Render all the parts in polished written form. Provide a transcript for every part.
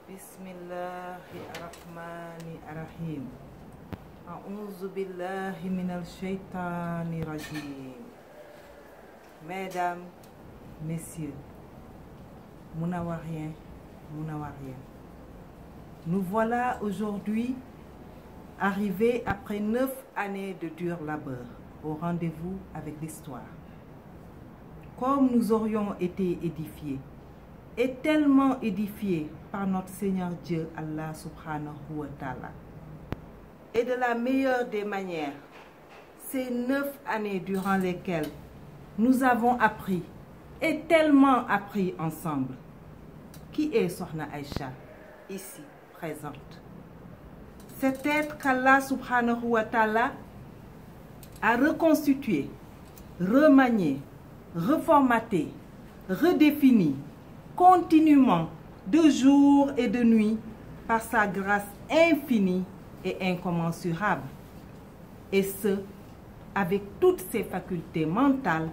Bismillahirrahmanirrahim. A'udzu billahi minal shaitanir rajim. Mesdames, messieurs, Mounawariens, Mounawariennes, nous voilà aujourd'hui arrivés après 9 années de dur labeur au rendez-vous avec l'histoire. Comme nous aurions été édifiés, et tellement édifiés par notre Seigneur Dieu, Allah subhanahu wa ta'ala. Et de la meilleure des manières, ces 9 années durant lesquelles nous avons appris, et tellement appris ensemble. Qui est Sokhna Aïcha, ici présente? Cet être qu'Allah subhanahu wa ta'ala a reconstitué, remanié, reformaté, redéfini, continuellement, de jour et de nuit, par sa grâce infinie et incommensurable. Et ce, avec toutes ses facultés mentales,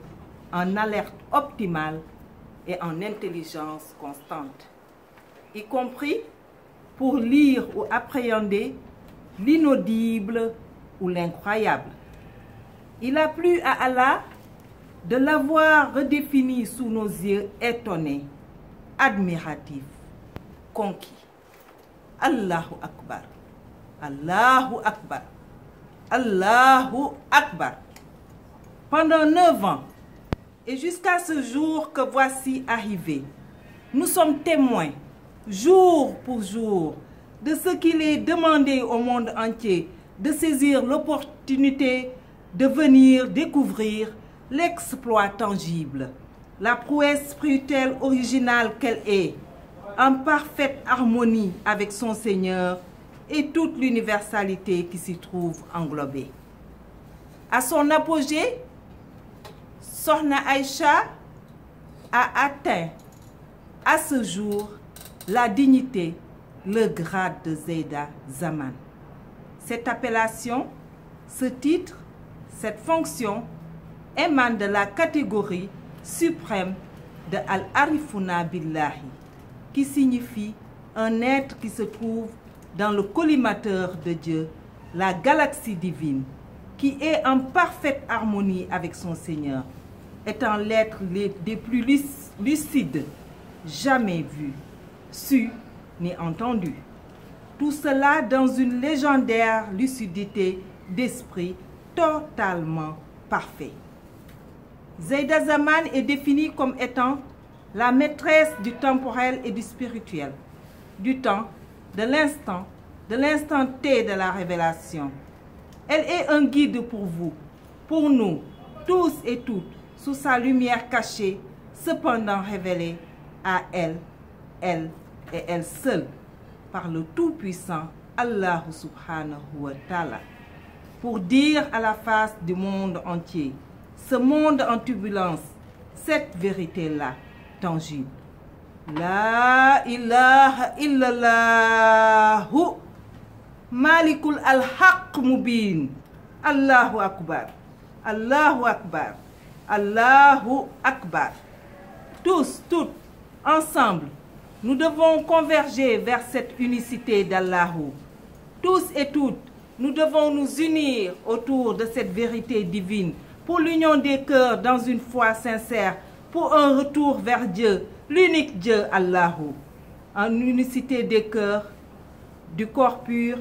en alerte optimale et en intelligence constante, y compris pour lire ou appréhender l'inaudible ou l'incroyable. Il a plu à Allah de l'avoir redéfini sous nos yeux étonnés, admiratifs, conquis. Allahu Akbar, Allahu Akbar, Allahu Akbar. Pendant 9 ans, et jusqu'à ce jour que voici arrivé, nous sommes témoins, jour pour jour, de ce qu'il est demandé au monde entier de saisir l'opportunité de venir découvrir l'exploit tangible, la prouesse spirituelle originale qu'elle est, en parfaite harmonie avec son Seigneur et toute l'universalité qui s'y trouve englobée. À son apogée, Sokhna Aïcha a atteint à ce jour la dignité, le grade de Zeyda Zaman. Cette appellation, ce titre, cette fonction émane de la catégorie suprême de Al-Arifuna Billahi, qui signifie un être qui se trouve dans le collimateur de Dieu, la galaxie divine, qui est en parfaite harmonie avec son Seigneur, étant l'être des plus lucides jamais vu, su ni entendu. Tout cela dans une légendaire lucidité d'esprit totalement parfait. Zeyda Zaman est définie comme étant la maîtresse du temporel et du spirituel, du temps, de l'instant T de la révélation. Elle est un guide pour vous, pour nous, tous et toutes, sous sa lumière cachée, cependant révélée à elle et elle seule, par le Tout-Puissant Allah subhanahu wa ta'ala, pour dire à la face du monde entier, ce monde en turbulence, cette vérité-là, tangible. La ilaha illallahu malikul al-haq mubin. Allahu Akbar, Allahu Akbar, Allahu Akbar. Tous, toutes, ensemble, nous devons converger vers cette unicité d'Allahu. Tous et toutes, nous devons nous unir autour de cette vérité divine, pour l'union des cœurs dans une foi sincère, pour un retour vers Dieu, l'unique Dieu Allahu, en unicité des cœurs, du corps pur,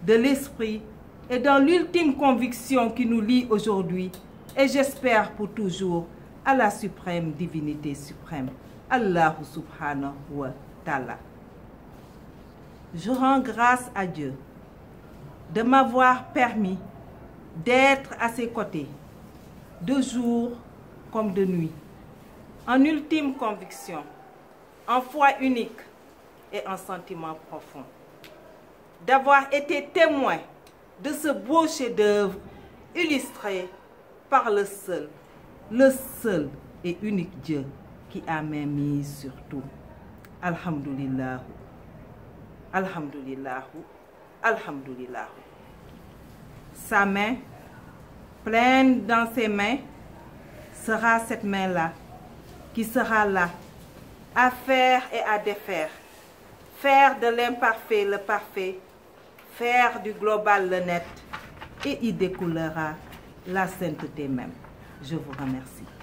de l'esprit, et dans l'ultime conviction qui nous lie aujourd'hui, et j'espère pour toujours, à la suprême divinité suprême, Allahu subhanahu wa ta'ala. Je rends grâce à Dieu de m'avoir permis d'être à ses côtés, de jour comme de nuit, en ultime conviction, en foi unique et en sentiment profond. D'avoir été témoin de ce beau chef-d'œuvre illustré par le seul et unique Dieu qui a main mise sur tout. Alhamdulillah, Alhamdulillah, Alhamdulillah. Sa main, pleine dans ses mains, sera cette main-là qui sera là, à faire et à défaire, faire de l'imparfait le parfait, faire du global le net, et y découlera la sainteté même. Je vous remercie.